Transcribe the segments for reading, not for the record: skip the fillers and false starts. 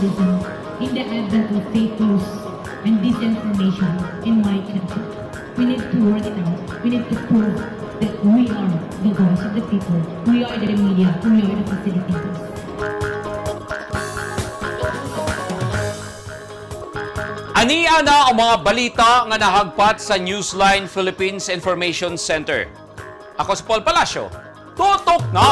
citizen in the advent of fake news and disinformation in my country. We need to work it out. We need to prove that we are the voice of the people. We are the media. We are the facilitators. Ania na ang mga balita nga nahagpat sa Newsline Philippines Information Center. Ako si Paul Palacio. Tutok na!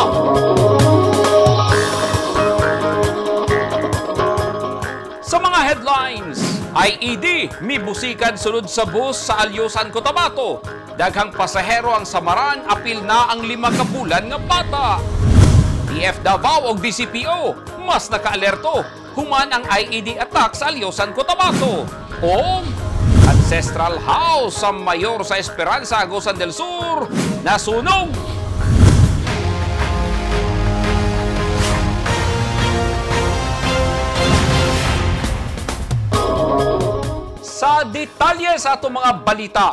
Sa mga headlines, IED, mibusikan sunod sa bus sa Alyosan, Cotabato. Daghang pasahero ang samaran, apil na ang 5 ka bulan nga bata. TF Davao o DCPO, mas nakaalerto. Human ang IED attack sa Alyosan, Cotabato. O Ancestral House sa Mayor sa Esperanza, Agusan del Sur, nasunog. Sa detalye sa atong mga balita,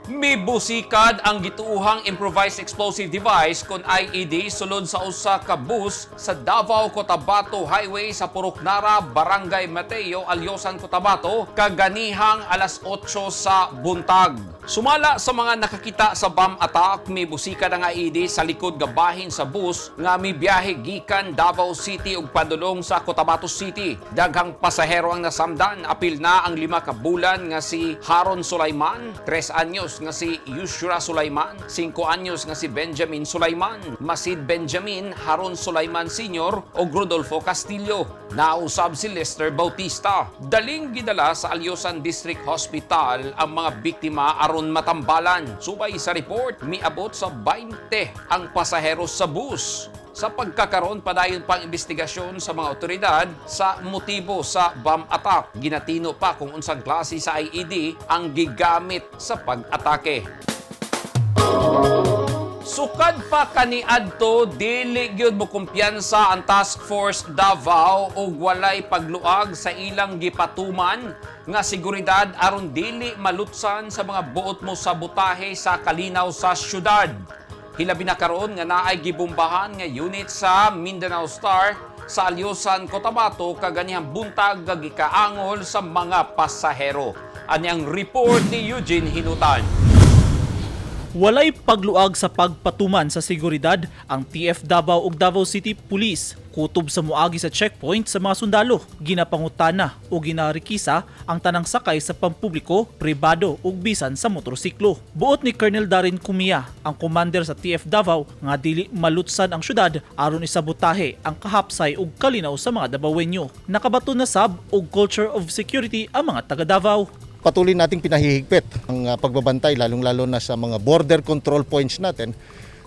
mibusikad ang gituuhang improvised explosive device kon IED sulod sa usa ka bus sa Davao Cotabato Highway sa Puroknara, Barangay Mateo, Alyosan, Cotabato kaganihang alas 8 sa buntag. Sumala sa mga nakakita sa bomb attack, mibusikad ang IED sa likod nga bahin sa bus nga mibiyahe gikan Davao City ug padulong sa Cotabato City. Daghang pasahero ang nasamdan, apil na ang 5 ka bulan nga si Haron Sulaiman, 3 anyos nga si Yushra Sulaiman, 5 anyos nga si Benjamin Sulaiman, Masid Benjamin, Haron Sulaiman Sr. o Rodolfo Castillo. Nausab si Lester Bautista. Daling gidala sa Alyosan District Hospital ang mga biktima aron matambalan. Subay sa report, miabot sa 20 ang pasahero sa bus. Sa pagkakaroon padayon pang investigasyon sa mga otoridad sa motibo sa bomb attack. Ginatino pa kung unsang klase sa IED ang gigamit sa pag-atake. Sukad pa kaniadto, dili gyud mo kumpiyansa ang Task Force Davao ug walay pagluag sa ilang gipatuman nga seguridad aron dili malutsan sa mga buot mo sabotahe sa kalinaw sa syudad. Hilabi na karon nga naay gibombahan nga unit sa Mindanao Star sa Alyosan, Cotabato kaganihang buntag nga gikaangol sa mga pasahero. Anyang report ni Eugene Hinutan. Walay pagluag sa pagpatuman sa seguridad ang TF Davao ug Davao City Police. Kutob sa muagi sa checkpoint sa mga sundalo, ginapangutana o ginarikisa ang tanang sakay sa pampubliko, pribado ug bisan sa motorsiklo. Buot ni Colonel Darin Cumia, ang commander sa TF Davao, nga dili malutsan ang syudad aron isabotahe ang kahapsay ug kalinaw sa mga Davaoenyo. Nakabato na sab og culture of security ang mga taga Davao. Patuloy nating pinahihigpit ang pagbabantay lalong-lalo na sa mga border control points natin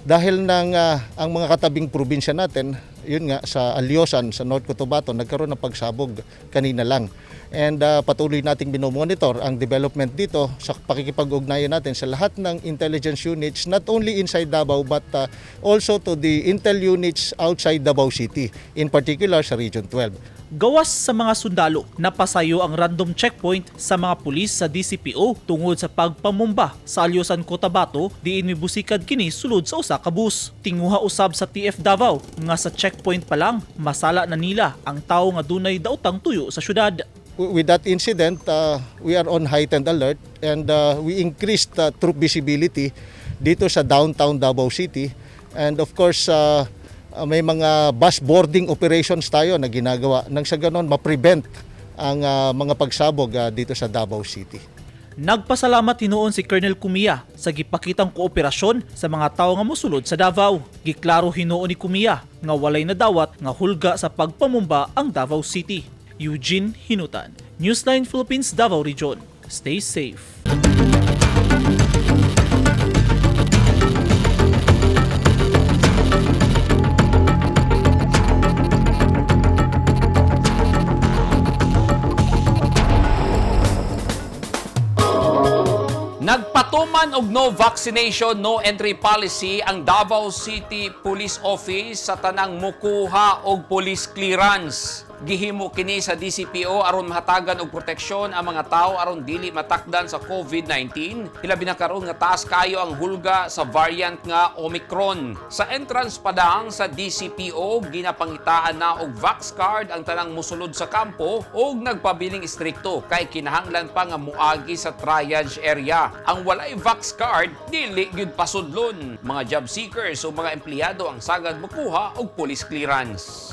dahil ang mga katabing probinsya natin, yun nga sa Alyosan, sa North Cotabato, nagkaroon ng pagsabog kanina lang. And patuloy nating binomonitor ang development dito sa pakikipag-ugnayan natin sa lahat ng intelligence units, not only inside Davao but also to the intel units outside Davao City, in particular sa Region 12. Gawas sa mga sundalo, napasayo ang random checkpoint sa mga pulis sa DCPO tungod sa pagpamumba sa Alyosan, Cotabato, diin mibusikad kini sulod sa usa ka bus. Tinguha usab sa TF Davao nga sa checkpoint pa lang masala na nila ang tawo nga dunay daotang tuyo sa syudad. With that incident, we are on heightened alert and we increased troop visibility dito sa downtown Davao City. And of course, may mga bus boarding operations tayo na ginagawa nang sa ganon ma-prevent ang mga pagsabog dito sa Davao City. Nagpasalamat hinuon si Colonel Cumia sa gipakitang kooperasyon sa mga tawo nga mosulod sa Davao. Giklaro hinuon ni Cumia nga walay nadawat nga hulga sa pagpamumba ang Davao City. Eugene Hinutan, Newsline Philippines, Davao Region. Stay safe. Nagpatuman og no vaccination, no entry policy ang Davao City Police Office sa tanang mukuha og police clearance. Gihimo kini sa DCPO aron mahatagan og proteksyon ang mga tao aron dili matakdan sa COVID-19. Hilabi na karon nga taas kayo ang hulga sa variant nga Omicron. Sa entrance padang sa DCPO ginapangitaan na og vax card ang tanang musulod sa kampo og nagpabiling istrikto kay kinahanglan pa nga muagi sa triage area. Ang walay vax card dili gyud pasudlon. Mga job seekers o mga empleyado ang sagad mokuha og police clearance.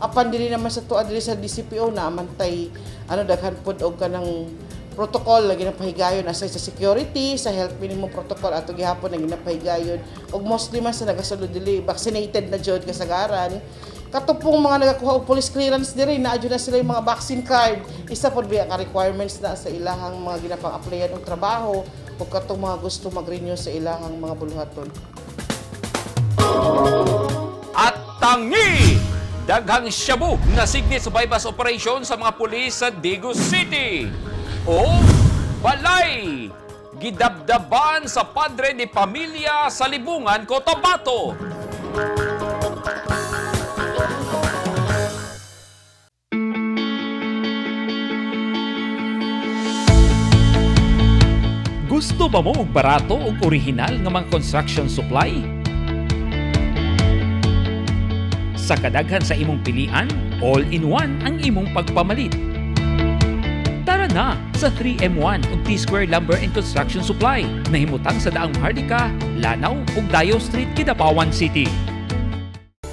Apan dili naman sa tuwa dili sa DCPO na amantay daghan pod og kanang protocol na ginapahigayon aside sa security, sa health minimum protocol ato gihapon na ginapahigayon og mostly man sa nagasulod dili vaccinated na jud kasagaran. Katupong mga nagakuha og police clearance diri na adyo na sila yung mga vaccine card. Isa pod biya ka requirements na sa ilahang mga ginapang-applyan og trabaho ug katong mga gusto mag-renew sa ilahang mga buluhaton. At tangi! Daghang shabu na signi sa bypass operation sa mga pulis sa Digo City. O balay! Gidabdaban sa padre ni pamilya sa Libungan, Cotabato. Gusto ba mo og barato ug orihinal nga mga construction supply? Sa kadaghan sa imong pilian, all-in-one ang imong pagpamalit. Tara na sa 3M1 ug T-Square Lumber and Construction Supply na himutang sa daang Hardika, Lanao ug Dayo Street, Kidapawan City.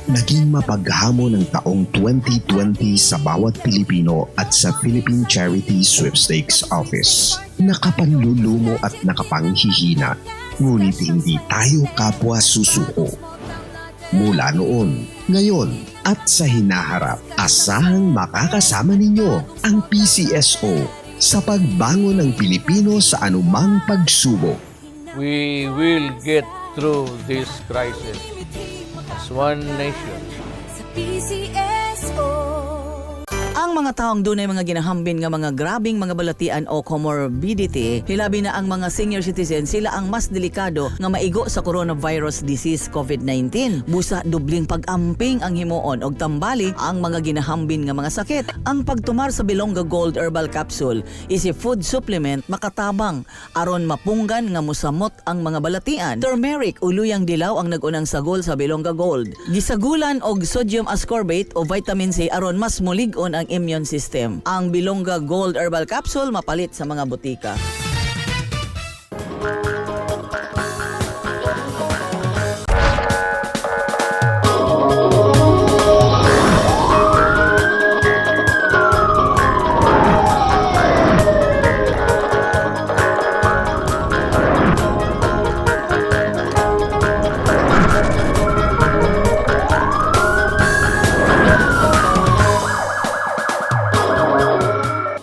Naging mapaghamon ng taong 2020 sa bawat Pilipino at sa Philippine Charity Sweepstakes Office. Nakapanlulumo at nakapanghihina, ngunit hindi tayo kapwa susuko. Mula noon, ngayon at sa hinaharap, asahang makakasama ninyo ang PCSO sa pagbangon ng Pilipino sa anumang pagsubok. We will get through this crisis as one nation. Sa PCSO. Ang mga taong dunay mga ginahambin nga mga grabing mga balatian o comorbidity, hilabi na ang mga senior citizen, sila ang mas delikado nga maigo sa coronavirus disease COVID-19. Busa dubling pag-amping ang himuon og tambali ang mga ginahambin nga mga sakit. Ang pagtumar sa Bilonga Gold Herbal Capsule is a food supplement makatabang aron mapunggan nga musamot ang mga balatian. Turmeric uluyang dilaw ang nagunang sagol sa Bilonga Gold. Gisagulan og sodium ascorbate o vitamin C aron mas mulig-on ang immune system. Ang Bilonga Gold Herbal Capsule mapalit sa mga butika.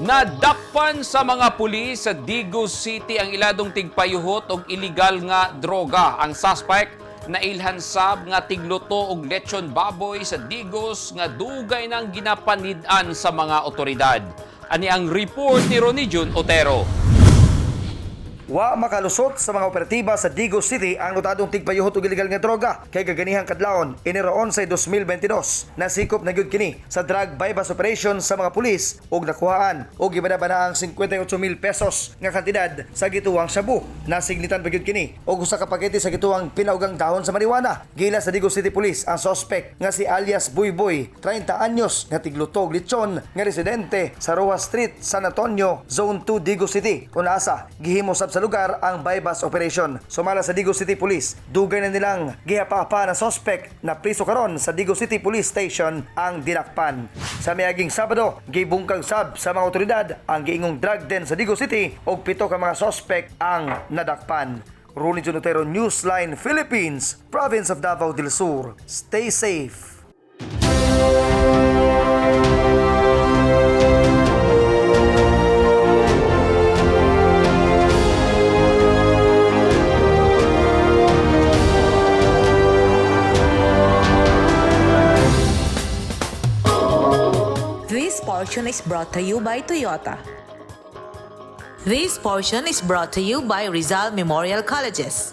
Nadakpan sa mga pulis sa Digo City ang iladong tigpayuhot og illegal nga droga. Ang suspect na ilhansab nga tigluto og lechon baboy sa Digos nga dugay nang ginapanid-an sa mga otoridad. Ani ang report ni Ronnie Jun Otero. Wa makalusot sa mga operatiba sa Digo City ang notadong tigpayuhot og illegal nga droga kay gaganihang kadlawon iniroon sa 2022. Nasikop na gyud kini sa drug bypass operation sa mga pulis ug nakuhaan og gibada-bada ang 58,000 pesos nga kantidad sa gituwang shabu. Nasignitan pa gyud kini og usa ka pakete sa gituwang pinaugang dahon sa marijuana. Gila sa Digo City Police ang suspect nga si alias Buyboy, 30 anyos, nga tiglutog lechon nga residente sa Rojas Street, San Antonio, Zone 2, Digo City. Kung asa gihimo sa lugar ang bypass operation. Sumala sa Digo City Police, dugay na nilang gihapa-apa na suspect na priso karon sa Digo City Police Station ang dinakpan. Sa miaging Sabado, gibungkag sab sa mga otoridad ang giingong drug den sa Digo City og 7 ka mga suspect ang nadakpan. Ronnie Jun Otero, Newsline Philippines, Province of Davao del Sur. Stay safe. This portion is brought to you by Toyota. This portion is brought to you by Rizal Memorial Colleges.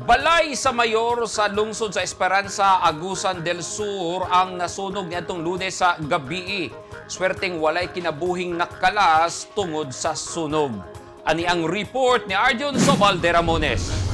Balay sa mayor sa lungsod sa Esperanza, Agusan del Sur ang nasunog niadtong Lunes sa gabi. Swerteng walay kinabuhing nakalas tungod sa sunog. Ani ang report ni Arjun Sobal de Ramones.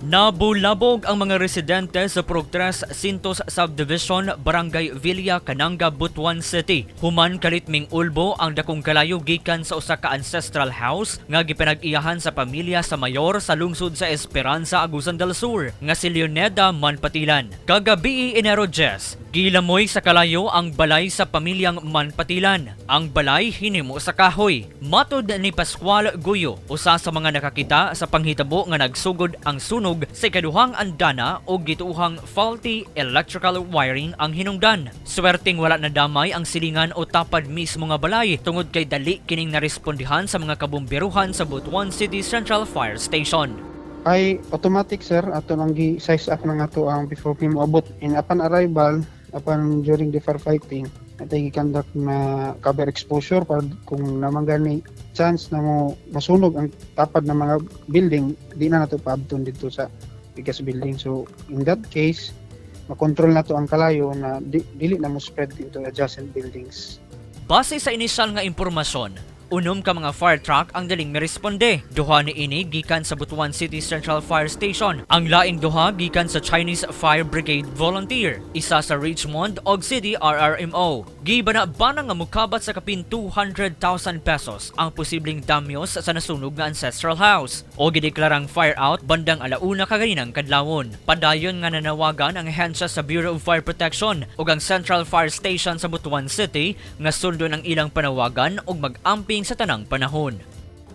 Nabulabog ang mga residente sa Progress Sintos Subdivision, Barangay Villa, Cananga, Butuan City. Human kalitming ulbo ang dakong kalayo gikan sa usa ka ancestral house nga gipinag-iyahan sa pamilya sa mayor sa lungsod sa Esperanza, Agusan del Sur nga si Leoneda Manpatilan. Kagabi Enero 10, gilamoy sa kalayo ang balay sa pamilyang Manpatilan. Ang balay hinimo sa kahoy. Matod ni Pascual Guyo, usa sa mga nakakita sa panghitabo nga nagsugod ang sunog sa ikaduhang andana o gituuhang faulty electrical wiring ang hinungdan. Swerteng wala na damay ang silingan o tapad mismo nga balay tungod kay dali kining narespondihan sa mga kabomberuhan sa Butuan City Central Fire Station. Ay automatic sir, ato nang gi-size up na nga to ang before mi moabot. In upon arrival, upon during the firefighting, natay gi-conduct na cover exposure para kung namang gani chance na mo masunog ang tapad ng mga building, di na nato paabton dito sa biggest building. So in that case, makontrol na to ang kalayo na dili na mo spread into adjacent buildings. Base sa inisyal nga impormasyon, unom ka mga fire truck ang daling miresponde. Duha ni ini gikan sa Butuan City Central Fire Station. Ang laing duha gikan sa Chinese Fire Brigade Volunteer, isa sa Richmond og City RRMO. Gibana-bana nga mukabat sa kapin 200,000 pesos ang posibleng damyos sa nasunog nga ancestral house. O gideklarang fire out bandang alauna kaganinang kadlawon. Padayon nga nanawagan ang ahensya sa Bureau of Fire Protection ug ang Central Fire Station sa Butuan City nga sundon ang ilang panawagan ug mag-amping sa tanang panahon.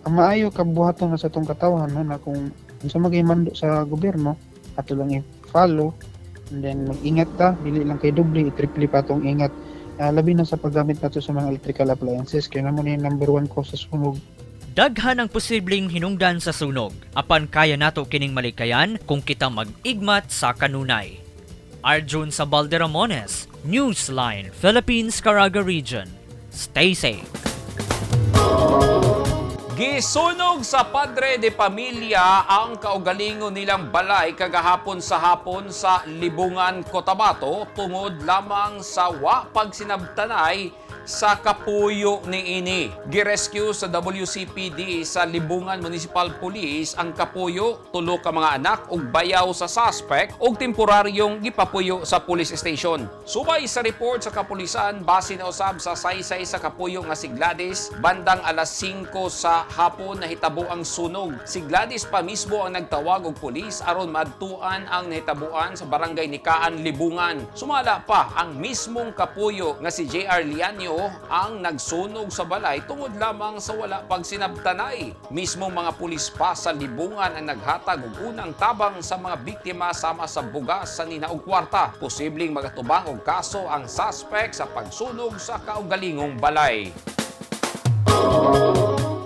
Ang maayo kabuhaton na sa tong katawhan no, na kung unsa magihimando sa gobyerno ato lang i-follow, and then mag-ingat ta, dili lang kay doble, i-triple pa tong ingat. Labi na sa paggamit nato sa mga electrical appliances kaya naman yung number 1 cause sa sunog. Daghan ang posibleng hinungdan sa sunog. Apan kaya nato kining malikayan kung kita mag-igmat sa kanunay. Arjun Sabal de Ramones, Newsline, Philippines, Caraga Region. Stay safe. Gisunog sa Padre de Pamilya ang kaugalingon nilang balay kagahapon sa hapon sa Libungan, Cotabato tungod lamang sa wa pagsinabtanay sa kapuyo ni ini. Girescue sa WCPD sa Libungan Municipal Police ang kapuyo, tulo ka mga anak ug bayaw sa suspect ug temporaryong gipapuyo sa police station. Subay sa report sa kapulisan, base na usab sa saysay sa kapuyo nga si Gladys, bandang alas 5 sa hapon nahitabo ang sunog. Si Gladys pa mismo ang nagtawag og pulis aron maadtuan ang nahitabuan sa barangay Nikaan, Libungan. Sumala pa ang mismong kapuyo nga si JR Lianio ang nagsunog sa balay tungod lamang sa wala pagsinabtanay. Mismong mga pulis pa sa Libungan ang naghatag og unang tabang sa mga biktima sama sa bugas sa nina ug kwarta. Posibleng magatubang og kaso ang suspect sa pagsunog sa kaugalingong balay.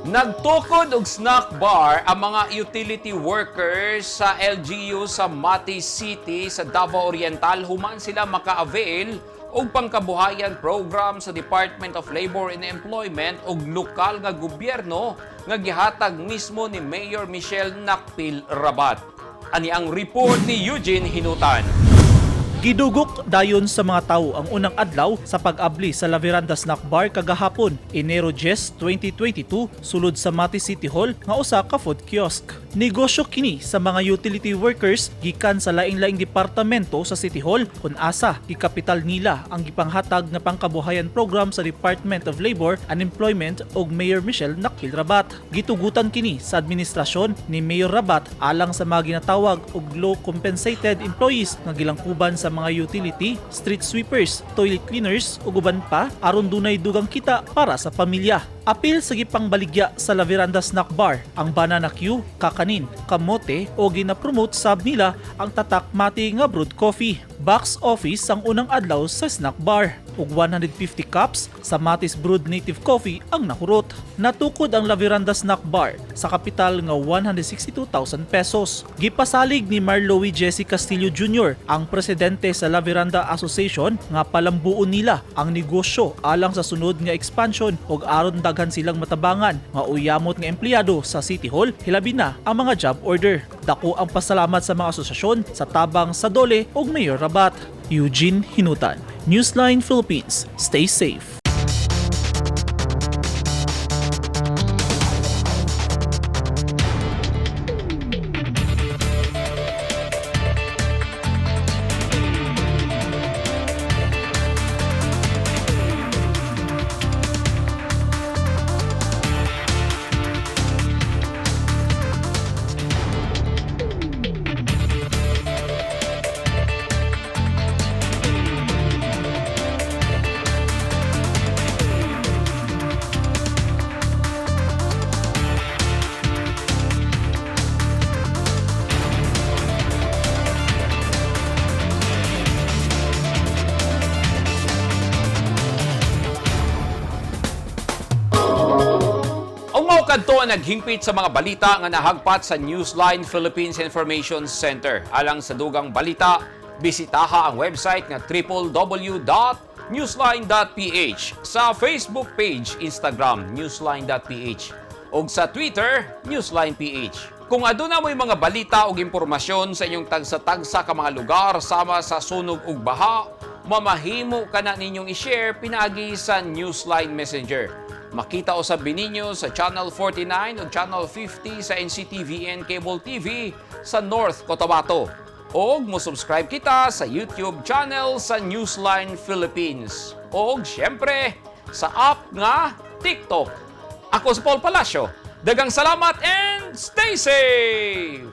Nagtukod og snack bar ang mga utility workers sa LGU sa Mati City sa Davao Oriental human sila maka-avail og pangkabuhayan program sa Department of Labor and Employment og lokal nga gobyerno nga gihatag mismo ni Mayor Michelle Nakpil Rabat. Ani ang report ni Eugene Hinutan. Gidugok dayon sa mga tao ang unang adlaw sa pag-abli sa La Veranda Snack Bar kagahapon, Enero 10, 2022, sulod sa Mati City Hall nga usa ka food kiosk. Negosyo kini sa mga utility workers gikan sa laing-laing departamento sa City Hall kun asa gikapital nila ang gipanghatag nga pangkabuhayan program sa Department of Labor and Employment ug Mayor Michelle Nakpil Rabat. Gitugutan kini sa administrasyon ni Mayor Rabat alang sa mga ginatawag og low compensated employees nga gilangkuban sa mga utility, street sweepers, toilet cleaners ug uban pa aron dunay dugang kita para sa pamilya. Apil sa gipangbaligya sa La Veranda Snack Bar ang Banana Q, kakanin, kamote o ginapromote sab nila ang tatak Mati nga brewed coffee. Box office ang unang adlaw sa snack bar ug 150 cups sa Matis brewed native coffee ang nahurot. Natukod ang La Veranda Snack Bar sa kapital nga 162,000 pesos. Gipasalig ni Marlowe Jesse Castillo Jr., ang presidente sa La Veranda Association nga palambuon nila ang negosyo alang sa sunod nga expansion ug aron daghan silang matabangan nga uyamot nga empleyado sa City Hall hilabi na ang mga job order. Dako ang pasalamat sa mga asosasyon sa tabang sa Dole ug Mayor Rabat. Eugene Hinutan, Newsline Philippines. Stay safe. Kadto ang naghingpit sa mga balita nga nahagpat sa Newsline Philippines Information Center. Alang sa dugang balita, bisitaha ang website nga www.newsline.ph, sa Facebook page, Instagram, newsline.ph, o sa Twitter, newsline.ph. Kung aduna mo'y mga balita o impormasyon sa inyong tagsa-tagsa ka mga lugar sama sa sunog ug baha, mamahimo ka na ninyong i-share pinaagi sa Newsline Messenger. Makita o sabi ninyo sa Channel 49 o Channel 50 sa NCTVN Cable TV sa North Cotabato. O mo-subscribe kita sa YouTube channel sa Newsline Philippines. O syempre, sa app nga TikTok. Ako si Paul Palacio. Dagang salamat and stay safe!